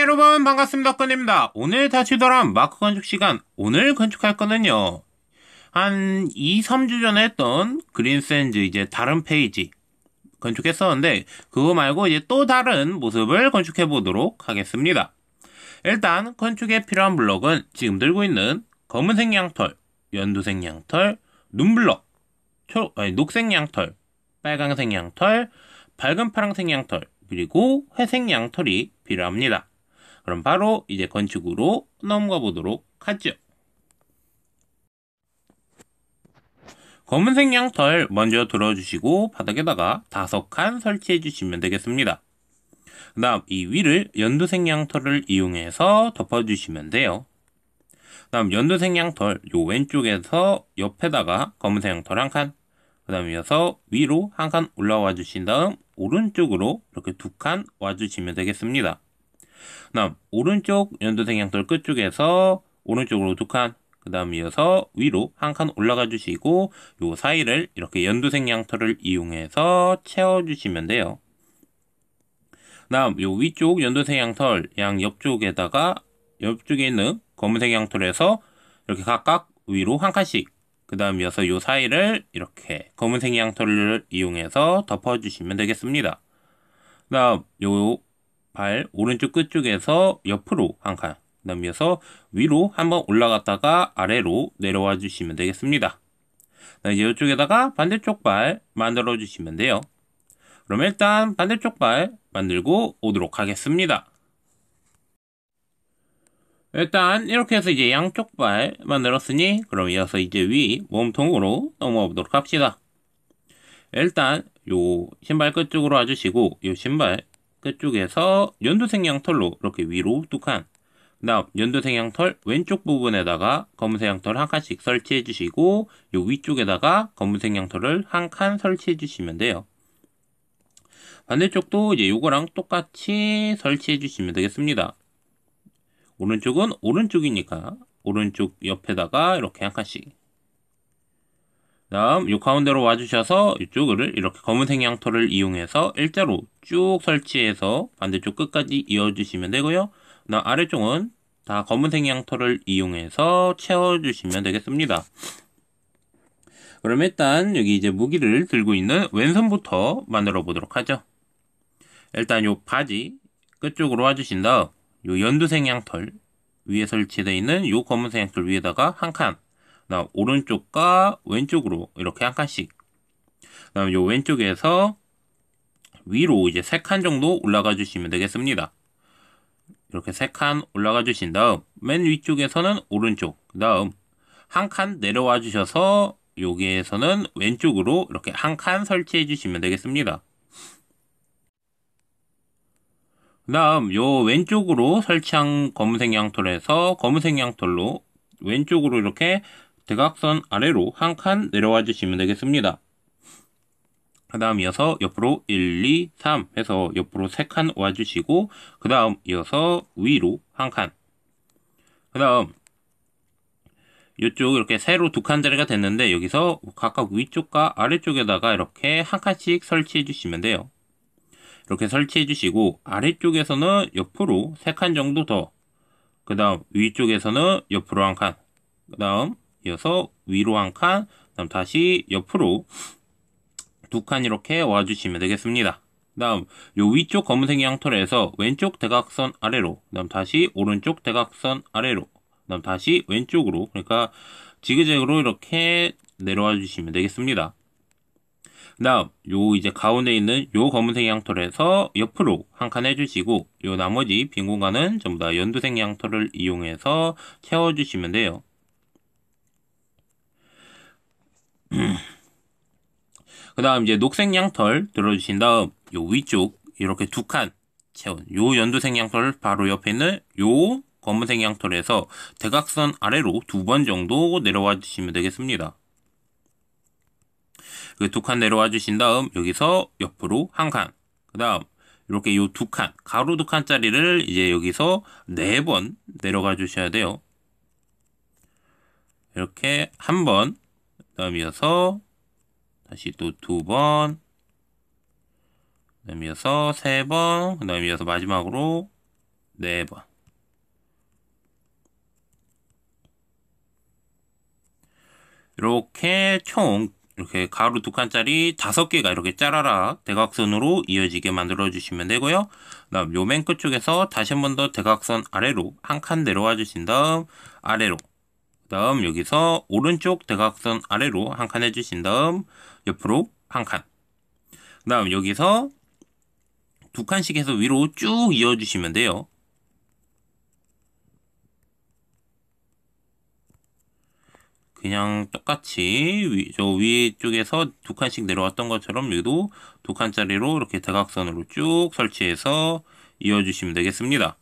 여러분 반갑습니다. 건입니다. 오늘 다시 돌아온 마크 건축 시간. 오늘 건축할 거는요. 한 2, 3주 전에 했던 그린샌즈 이제 다른 페이지 건축했었는데 그거 말고 이제 또 다른 모습을 건축해 보도록 하겠습니다. 일단 건축에 필요한 블럭은 지금 들고 있는 검은색 양털, 연두색 양털, 눈블럭, 녹색 양털, 빨강색 양털, 밝은 파란색 양털, 그리고 회색 양털이 필요합니다. 그럼 바로 이제 건축으로 넘어가 보도록 하죠. 검은색 양털 먼저 들어주시고 바닥에다가 5칸 설치해 주시면 되겠습니다. 그 다음 이 위를 연두색 양털을 이용해서 덮어주시면 돼요. 그 다음 연두색 양털 요 왼쪽에서 옆에다가 검은색 양털 한 칸, 그 다음 이어서 위로 한 칸 올라와 주신 다음 오른쪽으로 이렇게 2칸 와주시면 되겠습니다. 그 다음 오른쪽 연두색 양털 끝쪽에서 오른쪽으로 2칸, 그 다음 이어서 위로 한 칸 올라가 주시고 요 사이를 이렇게 연두색 양털을 이용해서 채워주시면 돼요. 그 다음 요 위쪽 연두색 양털 양 옆쪽에다가 옆쪽에 있는 검은색 양털에서 이렇게 각각 위로 한 칸씩, 그 다음 이어서 요 사이를 이렇게 검은색 양털을 이용해서 덮어주시면 되겠습니다. 그 다음 요 발 오른쪽 끝쪽에서 옆으로 한 칸, 그 다음 이어서 위로 한번 올라갔다가 아래로 내려와 주시면 되겠습니다. 이제 이쪽에다가 반대쪽 발 만들어 주시면 돼요. 그럼 일단 반대쪽 발 만들고 오도록 하겠습니다. 일단 이렇게 해서 이제 양쪽 발 만들었으니 그럼 이어서 이제 위 몸통으로 넘어가 보도록 합시다. 일단 요 신발 끝쪽으로 와주시고 요 신발 끝쪽에서 연두색 양털로 이렇게 위로 2칸, 그 다음 연두색 양털 왼쪽 부분에다가 검은색 양털 한 칸씩 설치해 주시고 요 위쪽에다가 검은색 양털을 한 칸 설치해 주시면 돼요. 반대쪽도 이제 요거랑 똑같이 설치해 주시면 되겠습니다. 오른쪽은 오른쪽이니까 오른쪽 옆에다가 이렇게 한 칸씩, 다음 요 가운데로 와주셔서 이쪽을 이렇게 검은색 양털을 이용해서 일자로 쭉 설치해서 반대쪽 끝까지 이어주시면 되고요. 그다음 아래쪽은 다 검은색 양털을 이용해서 채워주시면 되겠습니다. 그럼 일단 여기 이제 무기를 들고 있는 왼손부터 만들어 보도록 하죠. 일단 요 바지 끝쪽으로 와주신 다음 요 연두색 양털 위에 설치되어 있는 요 검은색 양털 위에다가 한 칸, 그다음 오른쪽과 왼쪽으로 이렇게 한 칸씩, 그다음 요 왼쪽에서 위로 이제 3칸 정도 올라가 주시면 되겠습니다. 이렇게 3칸 올라가 주신 다음 맨 위쪽에서는 오른쪽, 그다음 한 칸 내려와 주셔서 여기에서는 왼쪽으로 이렇게 한 칸 설치해 주시면 되겠습니다. 그 다음 요 왼쪽으로 설치한 검은색 양털에서 검은색 양털로 왼쪽으로 이렇게 대각선 아래로 한 칸 내려와 주시면 되겠습니다. 그 다음 이어서 옆으로 1, 2, 3 해서 옆으로 3칸 와주시고 그 다음 이어서 위로 한 칸, 그 다음 이쪽 이렇게 세로 2칸짜리가 됐는데 여기서 각각 위쪽과 아래쪽에다가 이렇게 한 칸씩 설치해 주시면 돼요. 이렇게 설치해 주시고 아래쪽에서는 옆으로 3칸 정도 더, 그 다음 위쪽에서는 옆으로 한 칸, 그 다음 이어서 위로 한 칸, 그 다음 다시 옆으로 2칸 이렇게 와주시면 되겠습니다. 그 다음 요 위쪽 검은색 양털에서 왼쪽 대각선 아래로, 그 다음 다시 오른쪽 대각선 아래로, 그 다음 다시 왼쪽으로, 그러니까 지그재그로 이렇게 내려와 주시면 되겠습니다. 그 다음 요 이제 가운데 있는 요 검은색 양털에서 옆으로 한 칸 해주시고 요 나머지 빈 공간은 전부 다 연두색 양털을 이용해서 채워주시면 돼요. 그 다음 이제 녹색 양털 들어주신 다음 요 위쪽 이렇게 2칸 채운 요 연두색 양털 바로 옆에 있는 요 검은색 양털에서 대각선 아래로 2번 정도 내려와 주시면 되겠습니다. 2칸 내려와 주신 다음 여기서 옆으로 한 칸, 그 다음 이렇게 요 2칸 가로 2칸짜리를 이제 여기서 4번 내려가 주셔야 돼요. 이렇게 한 번, 그 다음 이어서 다시 또 2번, 그 다음 이어서 3번, 그 다음 이어서 마지막으로 4번. 이렇게 총 이렇게 가로 2칸짜리 5개가 이렇게 짜라락 대각선으로 이어지게 만들어 주시면 되고요. 그다음 요 맨 끝쪽에서 다시 한 번 더 대각선 아래로 한 칸 내려와 주신 다음 아래로, 그다음 여기서 오른쪽 대각선 아래로 한 칸 해주신 다음 옆으로 한 칸, 그다음 여기서 2칸씩 해서 위로 쭉 이어주시면 돼요. 그냥 똑같이 저 위쪽에서 2칸씩 내려왔던 것처럼 여기도 2칸짜리로 이렇게 대각선으로 쭉 설치해서 이어주시면 되겠습니다.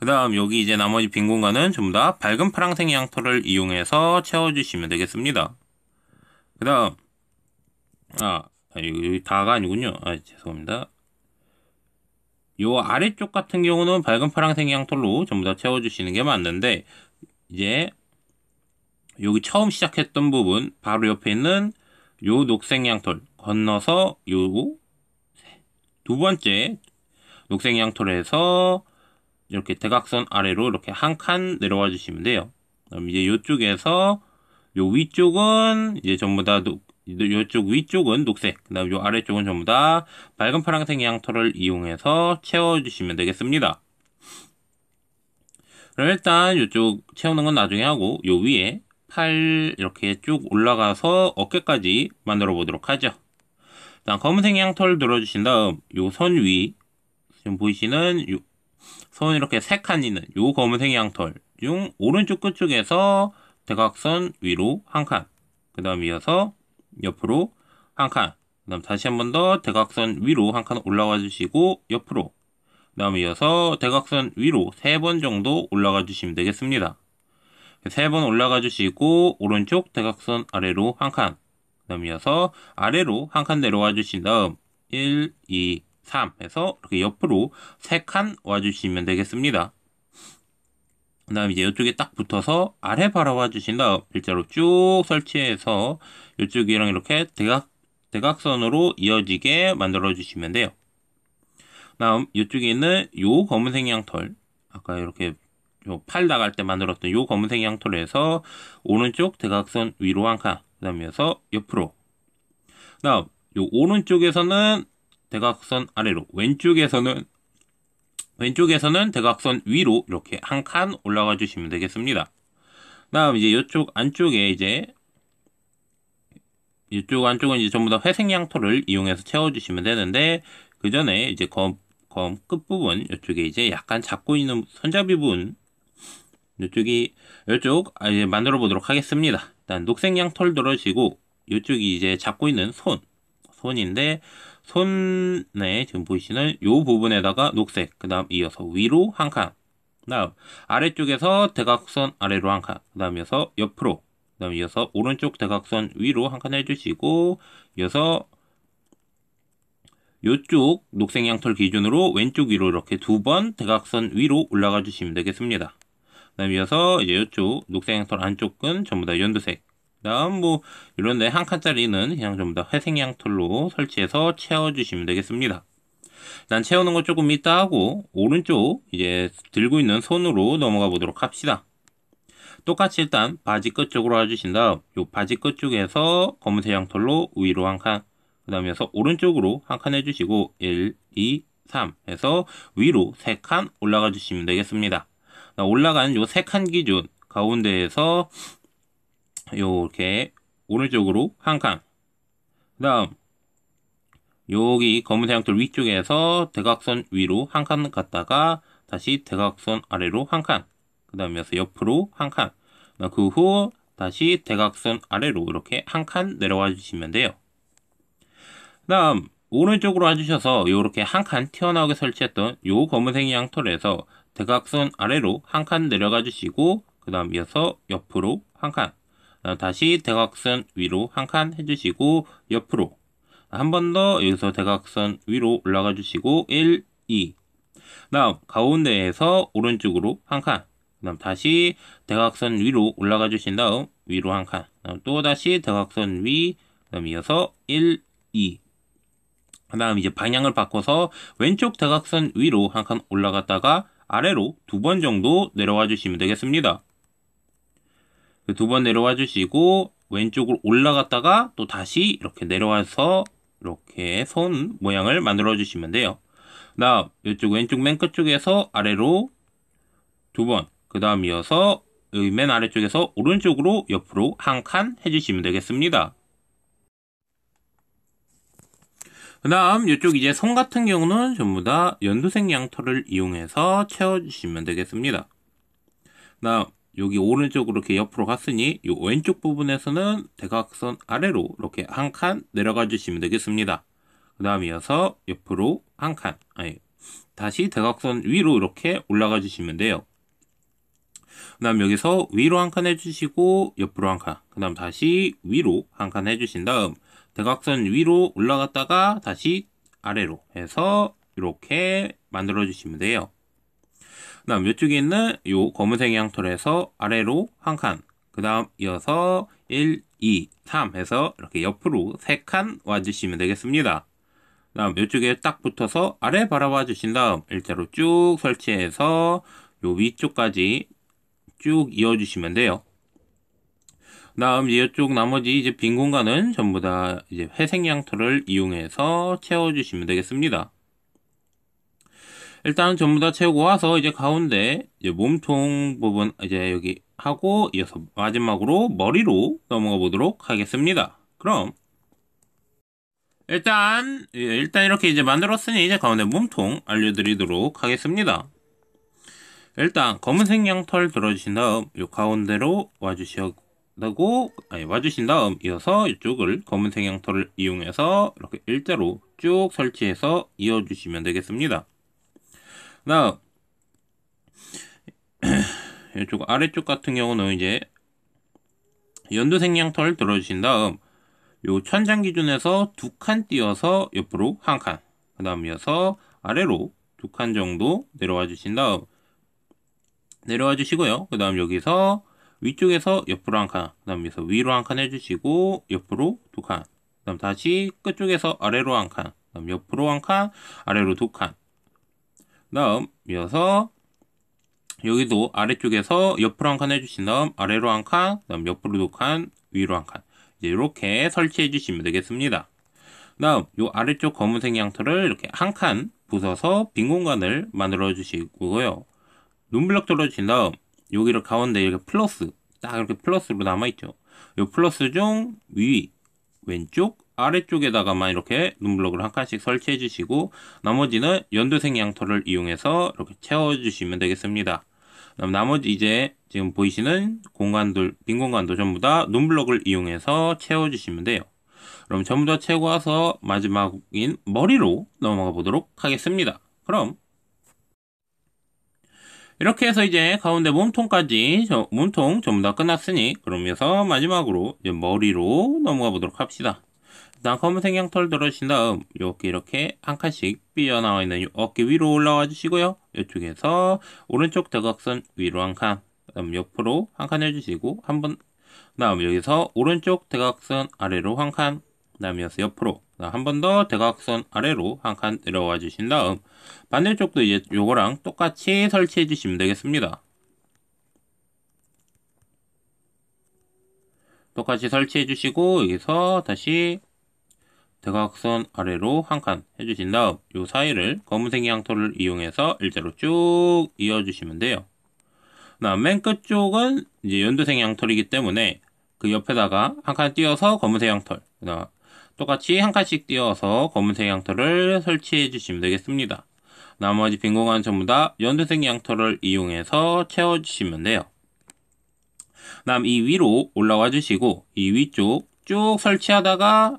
그 다음 여기 이제 나머지 빈 공간은 전부 다 밝은 파란색 양털을 이용해서 채워주시면 되겠습니다. 그 다음 여기 다가 아니군요. 죄송합니다. 요 아래쪽 같은 경우는 밝은 파란색 양털로 전부 다 채워주시는 게 맞는데, 이제 여기 처음 시작했던 부분 바로 옆에 있는 요 녹색 양털 건너서 요 두 번째 녹색 양털에서 이렇게 대각선 아래로 이렇게 한 칸 내려와 주시면 돼요. 그럼 이제 요쪽에서 요 위쪽은 이제 전부 다 요쪽 위쪽은 녹색, 그 다음 요 아래쪽은 전부 다 밝은 파란색 양털을 이용해서 채워주시면 되겠습니다. 그럼 일단 요쪽 채우는 건 나중에 하고, 요 위에 팔 이렇게 쭉 올라가서 어깨까지 만들어 보도록 하죠. 일단 검은색 양털을 들어주신 다음 요 선 위, 지금 보이시는 요 선 이렇게 3칸 있는 요 검은색 양털 중 오른쪽 끝쪽에서 대각선 위로 한 칸, 그 다음 이어서 옆으로 한 칸, 그 다음 다시 한 번 더 대각선 위로 한 칸 올라와 주시고 옆으로, 그 다음 이어서 대각선 위로 3번 정도 올라가 주시면 되겠습니다. 3번 올라가 주시고 오른쪽 대각선 아래로 한 칸, 그 다음 이어서 아래로 한 칸 내려와 주신 다음 1, 2, 3 해서 이렇게 옆으로 3칸 와주시면 되겠습니다. 그 다음 이제 이쪽에 딱 붙어서 아래 바라봐 주신 다음 일자로 쭉 설치해서 이쪽이랑 이렇게 대각선으로 이어지게 만들어 주시면 돼요. 다음 이쪽에 있는 요 검은색 양털, 아까 이렇게 팔 나갈 때 만들었던 요 검은색 양털에서 오른쪽 대각선 위로 한 칸, 그 다음 이어서 옆으로, 그 다음 요 오른쪽에서는 대각선 아래로, 왼쪽에서는 대각선 위로 이렇게 한 칸 올라가 주시면 되겠습니다. 다음 이제 이쪽 안쪽에 이쪽 안쪽은 이제 전부 다 회색 양털을 이용해서 채워주시면 되는데, 그 전에 이제 검 끝부분 이쪽에 이제 약간 잡고 있는 손잡이 부분 이쪽 이제 만들어 보도록 하겠습니다. 일단 녹색 양털 들어주시고 이쪽이 이제 잡고 있는 손인데, 손에 지금 보이시는 요 부분에다가 녹색, 그 다음 이어서 위로 한 칸, 그 다음 아래쪽에서 대각선 아래로 한 칸, 그 다음 이어서 옆으로, 그 다음 이어서 오른쪽 대각선 위로 한 칸 해주시고, 이어서 요쪽 녹색 양털 기준으로 왼쪽 위로 이렇게 2번 대각선 위로 올라가 주시면 되겠습니다. 그 다음 이어서 이제 요쪽 녹색 양털 안쪽은 전부 다 연두색, 다음 이런데 한 칸짜리는 그냥 전부 다 회색 양털로 설치해서 채워주시면 되겠습니다. 일단 채우는 거 조금 이따 하고 오른쪽 이제 들고 있는 손으로 넘어가 보도록 합시다. 똑같이 일단 바지 끝 쪽으로 와주신 다음 요 바지 끝 쪽에서 검은색 양털로 위로 한 칸, 그 다음에서 오른쪽으로 한 칸 해주시고 1, 2, 3 해서 위로 3칸 올라가 주시면 되겠습니다. 올라간 요 3칸 기준 가운데에서 요렇게 오른쪽으로 한 칸, 그 다음 여기 검은색 양털 위쪽에서 대각선 위로 한 칸 갔다가 다시 대각선 아래로 한 칸, 그 다음에서 옆으로 한 칸, 그 후 다시 대각선 아래로 이렇게 한 칸 내려와 주시면 돼요. 그 다음 오른쪽으로 와주셔서 이렇게 한 칸 튀어나오게 설치했던 요 검은색 양털에서 대각선 아래로 한 칸 내려가 주시고, 그 다음 이어서 옆으로 한 칸, 다시 대각선 위로 한 칸 해주시고 옆으로 한 번 더 여기서 대각선 위로 올라가 주시고 1, 2, 다음 가운데에서 오른쪽으로 한 칸, 그 다음 다시 대각선 위로 올라가 주신 다음 위로 한 칸, 또 다시 대각선 위, 그 다음 이어서 1, 2, 그 다음 이제 방향을 바꿔서 왼쪽 대각선 위로 한 칸 올라갔다가 아래로 2번 정도 내려와 주시면 되겠습니다. 2번 내려와 주시고 왼쪽으로 올라갔다가 또 다시 이렇게 내려와서 이렇게 손 모양을 만들어 주시면 돼요. 그 다음 이쪽 왼쪽 맨 끝쪽에서 아래로 2번, 그 다음 이어서 여기 맨 아래쪽에서 오른쪽으로 옆으로 한 칸 해주시면 되겠습니다. 그 다음 이쪽 이제 손 같은 경우는 전부 다 연두색 양털을 이용해서 채워주시면 되겠습니다. 그 다음 여기 오른쪽으로 이렇게 옆으로 갔으니 이 왼쪽 부분에서는 대각선 아래로 이렇게 한 칸 내려가 주시면 되겠습니다. 그 다음 이어서 옆으로 한 칸, 다시 대각선 위로 이렇게 올라가 주시면 돼요. 그 다음 여기서 위로 한 칸 해주시고 옆으로 한 칸, 그 다음 다시 위로 한 칸 해주신 다음 대각선 위로 올라갔다가 다시 아래로 해서 이렇게 만들어 주시면 돼요. 그 다음 이쪽에 있는 요 검은색 양털에서 아래로 한 칸, 그 다음 이어서 1, 2, 3 해서 이렇게 옆으로 3칸 와주시면 되겠습니다. 그 다음 이쪽에 딱 붙어서 아래 바라봐 주신 다음 일자로 쭉 설치해서 요 위쪽까지 쭉 이어주시면 돼요. 다음 이쪽 나머지 이제 빈 공간은 전부 다 이제 회색 양털을 이용해서 채워주시면 되겠습니다. 일단 전부 다 채우고 와서 이제 가운데 이제 몸통 부분 이제 여기 하고 이어서 마지막으로 머리로 넘어가 보도록 하겠습니다. 그럼 일단 이렇게 이제 만들었으니 이제 가운데 몸통 알려드리도록 하겠습니다. 일단 검은색 양털 들어주신 다음 이 가운데로 와주신 다음 이어서 이쪽을 검은색 양털을 이용해서 이렇게 일자로 쭉 설치해서 이어주시면 되겠습니다. 다음 이쪽 아래쪽 같은 경우는 이제 연두색 양털 들어주신 다음 요 천장 기준에서 2칸 띄어서 옆으로 한 칸, 그 다음 이어서 아래로 2칸 정도 내려와 주신 다음 내려와 주시고요. 그 다음 여기서 위쪽에서 옆으로 한 칸, 그 다음 여기서 위로 한 칸 해주시고 옆으로 2칸, 그 다음 다시 끝쪽에서 아래로 한 칸, 그 다음 옆으로 한 칸, 아래로 2칸, 그 다음 이어서 여기도 아래쪽에서 옆으로 한 칸 해주신 다음 아래로 한 칸, 그 다음 옆으로 2칸, 위로 한 칸, 이제 이렇게 설치해 주시면 되겠습니다. 다음 요 아래쪽 검은색 양털을 이렇게 한 칸 부숴서 빈 공간을 만들어 주시고요. 눈블럭 들어주신 다음 여기를 가운데 이렇게 플러스 딱 이렇게 플러스로 남아있죠. 요 플러스 중 위, 왼쪽, 아래쪽에다가만 이렇게 눈블럭을 한 칸씩 설치해 주시고 나머지는 연두색 양털을 이용해서 이렇게 채워 주시면 되겠습니다. 그다음 나머지 이제 지금 보이시는 공간들, 빈 공간도 전부 다 눈블럭을 이용해서 채워 주시면 돼요. 그럼 전부 다 채우고 와서 마지막인 머리로 넘어가 보도록 하겠습니다. 그럼 이렇게 해서 이제 가운데 몸통까지 몸통 전부 다 끝났으니 그러면서 마지막으로 이제 머리로 넘어가 보도록 합시다. 일단 검은색 양털 들어주신 다음 이렇게 한 칸씩 삐어나와 있는 어깨 위로 올라와 주시고요. 이쪽에서 오른쪽 대각선 위로 한 칸, 그다음 옆으로 한 칸 해주시고 그다음 여기서 오른쪽 대각선 아래로 한 칸, 그다음 이어서 옆으로 한 번 더 대각선 아래로 한 칸 내려와 주신 다음 반대쪽도 이제 요거랑 똑같이 설치해 주시면 되겠습니다. 똑같이 설치해 주시고 여기서 다시 대각선 아래로 한 칸 해주신 다음 이 사이를 검은색 양털을 이용해서 일자로 쭉 이어주시면 돼요. 그다음 맨 끝쪽은 이제 연두색 양털이기 때문에 그 옆에다가 한 칸 띄어서 검은색 양털, 그다음 똑같이 한 칸씩 띄어서 검은색 양털을 설치해 주시면 되겠습니다. 나머지 빈 공간 전부 다 연두색 양털을 이용해서 채워주시면 돼요. 그다음 이 위로 올라와 주시고 이 위쪽 쭉 설치하다가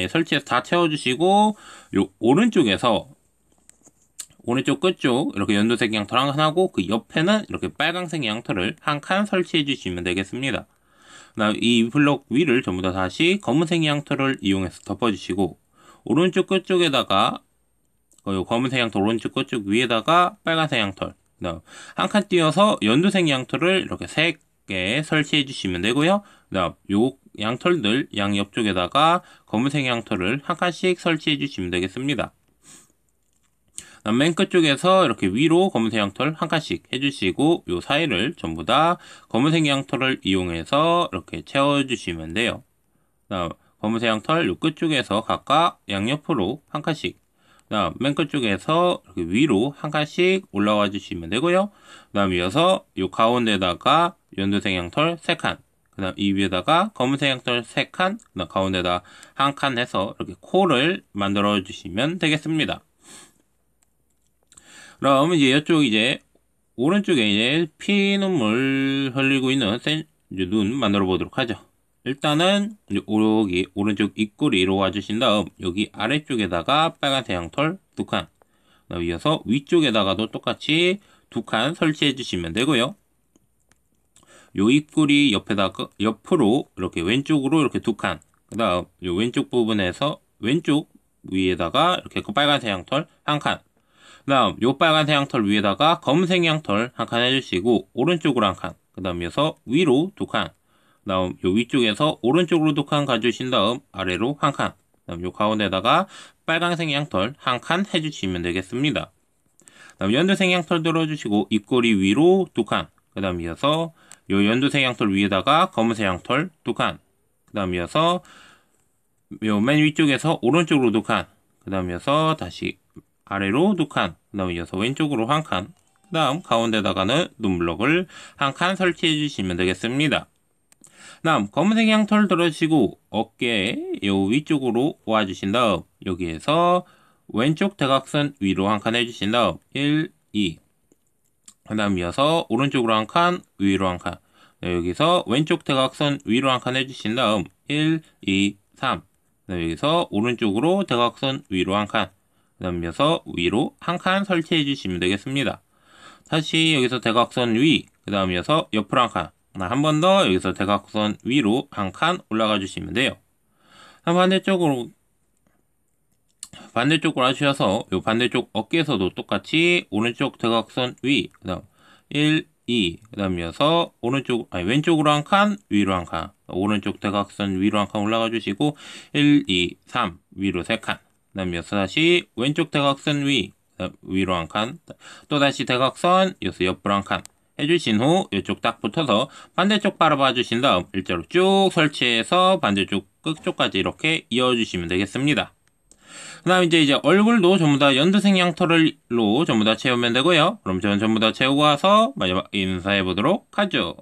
설치해서 다 채워주시고 요 오른쪽에서 오른쪽 끝쪽 이렇게 연두색 양털 한 칸 하고 그 옆에는 이렇게 빨강색 양털을 한 칸 설치해 주시면 되겠습니다. 그다음 이 블록 위를 전부 다 다시 검은색 양털을 이용해서 덮어주시고 오른쪽 끝쪽에다가 검은색 양털 오른쪽 끝쪽 위에다가 빨간색 양털, 그다음 한 칸 띄어서 연두색 양털을 이렇게 3개 설치해 주시면 되고요. 그다음 요 양털들 양옆쪽에다가 검은색 양털을 한 칸씩 설치해 주시면 되겠습니다. 맨 끝쪽에서 이렇게 위로 검은색 양털 한 칸씩 해주시고 요 사이를 전부 다 검은색 양털을 이용해서 이렇게 채워주시면 돼요. 다음 검은색 양털 요 끝쪽에서 각각 양옆으로 한 칸씩, 다음 맨 끝쪽에서 이렇게 위로 한 칸씩 올라와 주시면 되고요. 다음 이어서 요 가운데다가 연두색 양털 3칸, 그 다음 이 위에다가 검은색 양털 3칸, 그 다음 가운데다 한 칸 해서 이렇게 코를 만들어 주시면 되겠습니다. 그럼 이제 이쪽 오른쪽에 이제 피눈물 흘리고 있는 눈 만들어 보도록 하죠. 일단은 여기 오른쪽 입꼬리로 와주신 다음 여기 아래쪽에다가 빨간색 양털 2칸, 이어서 위쪽에다가도 똑같이 2칸 설치해 주시면 되고요. 요 입꼬리 옆으로 이렇게 왼쪽으로 이렇게 2칸, 그 다음 요 왼쪽 부분에서 왼쪽 위에다가 이렇게 그 빨간색 양털 1칸, 그 다음 요 빨간색 양털 위에다가 검은색 양털 한 칸 해주시고 오른쪽으로 한 칸, 그 다음 이어서 위로 2칸, 그 다음 요 위쪽에서 오른쪽으로 2칸 가주신 다음 아래로 한 칸, 그 다음 요 가운데다가 빨간색 양털 한 칸 해주시면 되겠습니다. 그 다음 연두색 양털 들어주시고 입꼬리 위로 2칸, 그 다음 이어서 요 연두색 양털 위에다가 검은색 양털 2칸, 그 다음 이어서 요 맨 위쪽에서 오른쪽으로 2칸, 그 다음 이어서 다시 아래로 2칸, 그 다음 이어서 왼쪽으로 1칸, 그 다음 가운데다가는 눈블럭을 한 칸 설치해 주시면 되겠습니다. 다음 검은색 양털 들어주시고 어깨 요 위쪽으로 와주신 다음 여기에서 왼쪽 대각선 위로 한 칸 해주신 다음 1, 2, 그 다음 이어서 오른쪽으로 한 칸, 위로 한 칸, 여기서 왼쪽 대각선 위로 한 칸 해주신 다음 1, 2, 3, 여기서 오른쪽으로 대각선 위로 한 칸, 그 다음 이어서 위로 한 칸 설치해 주시면 되겠습니다. 다시 여기서 대각선 위, 그 다음 이어서 옆으로 한 칸, 한 번 더 여기서 대각선 위로 한 칸 올라가 주시면 돼요. 반대쪽으로 하셔서 요 반대쪽 어깨에서도 똑같이 오른쪽 대각선 위, 그 다음 1, 2, 그 다음 이어서 왼쪽으로 한 칸, 위로 한 칸, 오른쪽 대각선 위로 한 칸 올라가 주시고 1, 2, 3, 위로 3칸, 그 다음 이어서 다시 왼쪽 대각선 위로 한 칸, 또 다시 대각선 이어서 옆으로 한 칸 해주신 후 이쪽 딱 붙어서 반대쪽 바라봐 주신 다음 일자로 쭉 설치해서 반대쪽 끝쪽까지 이렇게 이어주시면 되겠습니다. 그 다음 이제 얼굴도 전부 다 연두색 양털로 전부 다 채우면 되고요. 그럼 저는 전부 다 채우고 와서 마지막 인사해 보도록 하죠.